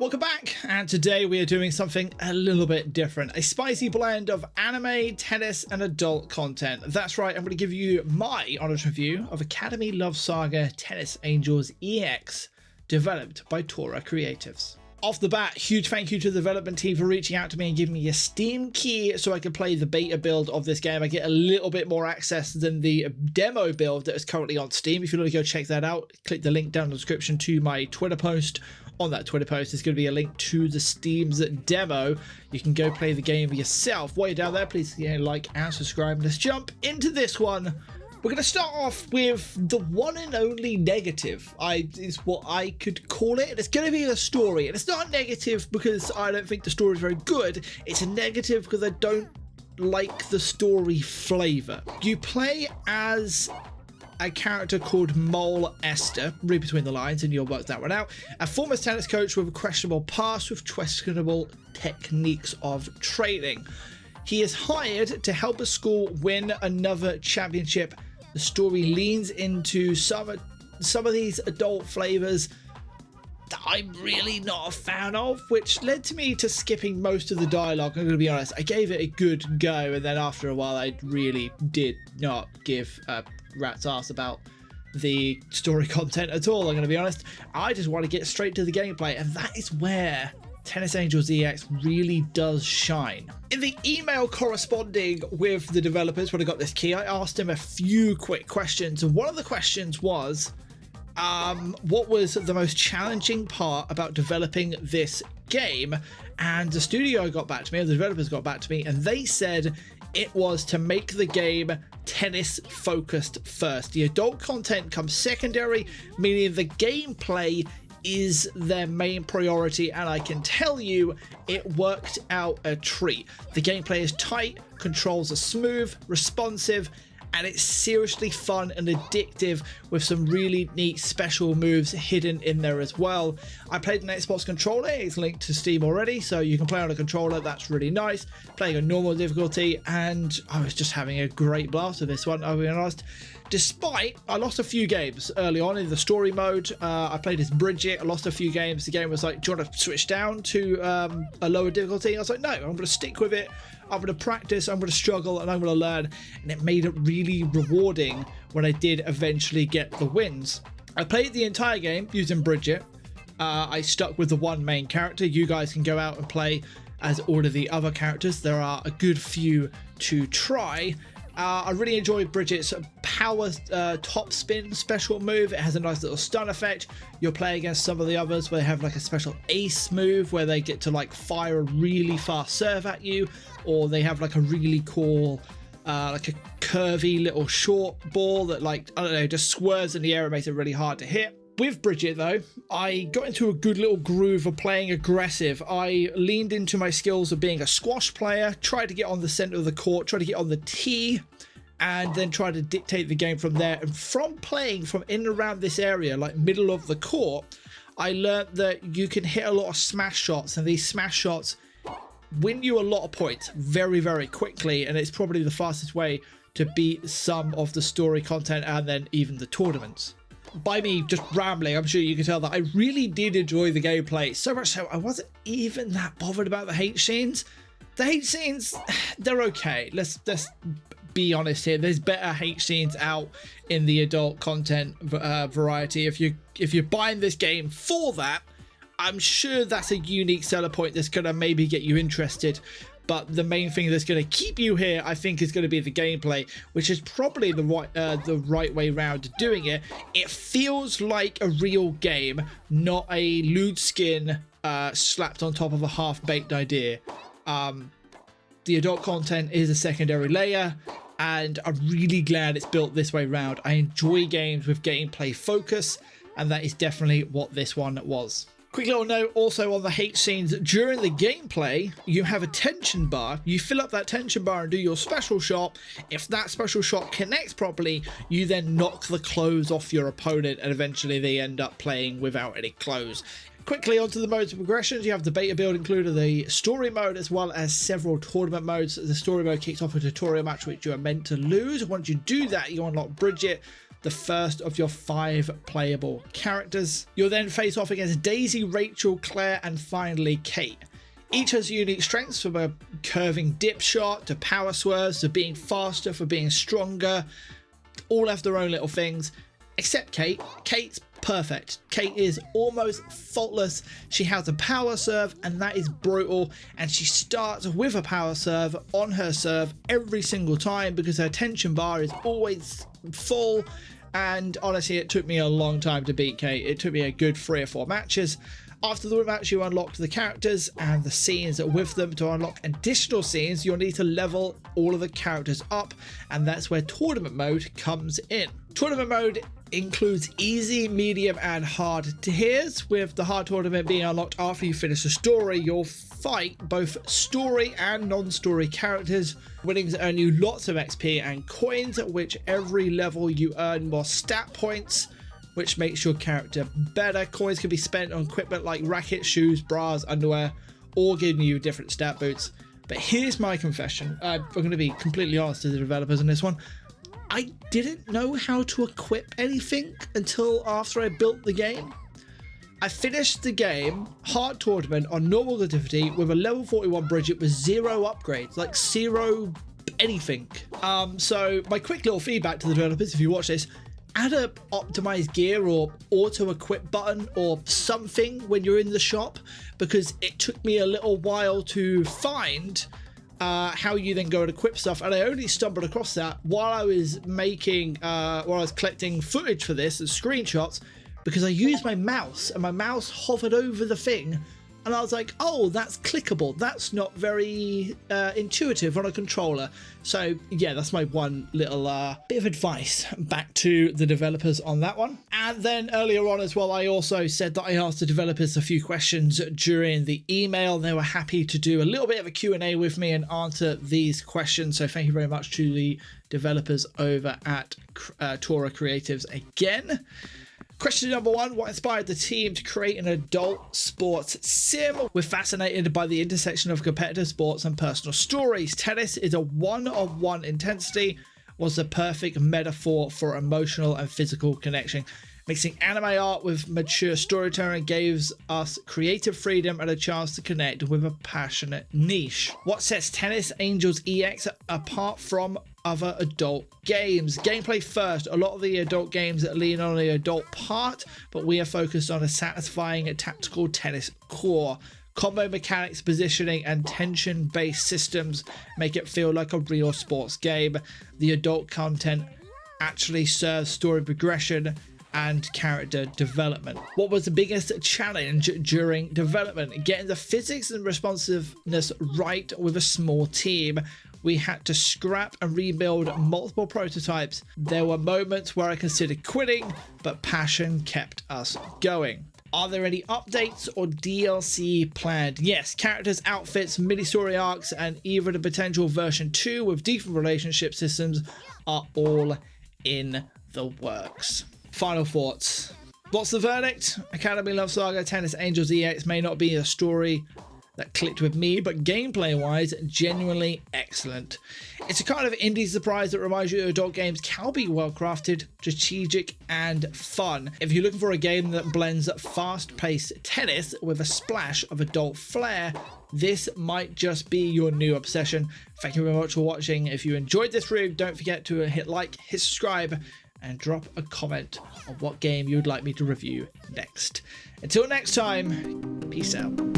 Welcome back, and today we are doing something a little bit different. A spicy blend of anime, tennis, and adult content. That's right, I'm going to give you my honest review of Academy Love Saga Tennis Angels EX, developed by Tora Creatives. Off the bat, huge thank you to the development team for reaching out to me and giving me a Steam key so I can play the beta build of this game. I get a little bit more access than the demo build that is currently on Steam. If you want to go check that out, click the link down in the description to my Twitter post. On that Twitter post is going to be a link to the Steam's demo. You can go play the game yourself. While you're down there, please like and subscribe. Let's jump into this one. We're going to start off with the one and only negative, is what I could call it. It's going to be a story, and it's not a negative because I don't think the story is very good. It's a negative because I don't like the story flavor. You play as a character called Mole Esther, read between the lines and you'll work that one out. A former tennis coach with a questionable past with questionable techniques of training. He is hired to help a school win another championship. The story leans into some of these adult flavors that I'm really not a fan of, which led to me to skipping most of the dialogue. I'm going to be honest, I gave it a good go, and then after a while I really did not give a rat's ass about the story content at all. I'm going to be honest, I just want to get straight to the gameplay, and that is where Tennis Angels EX really does shine. In the email corresponding with the developers when I got this key, I asked them a few quick questions, and one of the questions was, what was the most challenging part about developing this game? And the studio got back to me, or the developers got back to me, and they said it was to make the game tennis focused first. The adult content comes secondary, meaning the gameplay is their main priority, and I can tell you it worked out a treat. The gameplay is tight, controls are smooth, responsive, and it's seriously fun and addictive with some really neat special moves hidden in there as well. I played an Xbox controller, it's linked to Steam already, so you can play on a controller, that's really nice. Playing a normal difficulty, and I was just having a great blast with this one, I'll be honest. Despite, I lost a few games early on in the story mode. I played as Bridget, I lost a few games. The game was like, do you want to switch down to a lower difficulty? I was like, no, I'm going to stick with it. I'm going to practice, I'm going to struggle, and I'm going to learn. And it made it really rewarding when I did eventually get the wins. I played the entire game using Bridget. I stuck with the one main character. You guys can go out and play as all of the other characters. There are a good few to try. I really enjoyed Bridget's power top spin special move. It has a nice little stun effect. You'll play against some of the others where they have like a special ace move where they get to like fire a really fast serve at you, or they have like a really cool like a curvy little short ball that, like, I don't know, just swerves in the air and makes it really hard to hit. With Bridget though, I got into a good little groove of playing aggressive. I leaned into my skills of being a squash player, tried to get on the center of the court, tried to get on the tee, and then try to dictate the game from there. And from playing from in and around this area, like middle of the court, I learned that you can hit a lot of smash shots, and these smash shots win you a lot of points very, very quickly, and it's probably the fastest way to beat some of the story content and then even the tournaments. By me just rambling, I'm sure you can tell that I really did enjoy the gameplay, so much so I wasn't even that bothered about the hate scenes. The hate scenes, they're okay. Let's be honest here. There's better hate scenes out in the adult content variety. If you're buying this game for that, I'm sure that's a unique seller point that's gonna maybe get you interested. But the main thing that's going to keep you here, I think, is going to be the gameplay, which is probably the right way round to doing it. It feels like a real game, not a lewd skin slapped on top of a half-baked idea. The adult content is a secondary layer, and I'm really glad it's built this way round. I enjoy games with gameplay focus, and that is definitely what this one was. Quick little note also on the hate scenes. During the gameplay, you have a tension bar. You fill up that tension bar and do your special shot. If that special shot connects properly, you then knock the clothes off your opponent, and eventually they end up playing without any clothes. Quickly onto the modes of progressions. You have the beta build included the story mode as well as several tournament modes. The story mode kicks off a tutorial match which you are meant to lose. Once you do that, you unlock Bridget, the first of your 5 playable characters. You'll then face off against Daisy, Rachel, Claire, and finally Kate. Each has unique strengths, from a curving dip shot to power swerves to being faster for being stronger. All have their own little things, except Kate. Kate's perfect. Kate is almost faultless. She has a power serve, and that is brutal, and she starts with a power serve on her serve every single time because her tension bar is always full. And honestly, it took me a long time to beat Kate. It took me a good 3 or 4 matches. After the match, you unlock the characters and the scenes with them. To unlock additional scenes, you'll need to level all of the characters up, and that's where tournament mode comes in. Tournament mode includes easy, medium, and hard tiers, with the hard tournament being unlocked after you finish the story. You'll fight both story and non-story characters. Winnings earn you lots of XP and coins, which every level you earn more stat points, which makes your character better. Coins can be spent on equipment like rackets, shoes, bras, underwear, or giving you different stat boots. But here's my confession. I'm going to be completely honest to the developers on this one. I didn't know how to equip anything until after I built the game. I finished the game, hard tournament, on normal difficulty with a level 41 Bridget with 0 upgrades, like 0 anything. So my quick little feedback to the developers, if you watch this, add a optimized gear or auto equip button or something when you're in the shop, because it took me a little while to find how you then go and equip stuff, and I only stumbled across that while I was making while I was collecting footage for this and screenshots, because I used my mouse and my mouse hovered over the thing and I was like, oh, that's clickable. That's not very intuitive on a controller. So yeah, that's my one little bit of advice back to the developers on that one. And then earlier on as well, I also said that I asked the developers a few questions during the email. They were happy to do a little bit of a Q&A with me and answer these questions. So thank you very much to the developers over at Tora Creatives again. Question number 1, what inspired the team to create an adult sports sim? We're fascinated by the intersection of competitive sports and personal stories. Tennis is a one-on-one intensity, was the perfect metaphor for emotional and physical connection. Mixing anime art with mature storytelling gives us creative freedom and a chance to connect with a passionate niche. What sets Tennis Angels EX apart from other adult games? Gameplay first. A lot of the adult games lean on the adult part, but we are focused on a satisfying tactical tennis core. Combo mechanics, positioning, and tension-based systems make it feel like a real sports game. The adult content actually serves story progression and character development. What was the biggest challenge during development? Getting the physics and responsiveness right with a small team. We had to scrap and rebuild multiple prototypes. There were moments where I considered quitting, but passion kept us going. Are there any updates or DLC planned? Yes, characters, outfits, mini-story arcs, and even a potential version 2 with deeper relationship systems are all in the works. Final thoughts. What's the verdict? Academy Love Saga Tennis Angels EX may not be a story that clicked with me, but gameplay wise, genuinely excellent. It's a kind of indie surprise that reminds you that adult games can be well crafted, strategic, and fun. If you're looking for a game that blends fast-paced tennis with a splash of adult flair, this might just be your new obsession. Thank you very much for watching. If you enjoyed this review, don't forget to hit like, hit subscribe, and drop a comment on what game you would like me to review next. Until next time, peace out.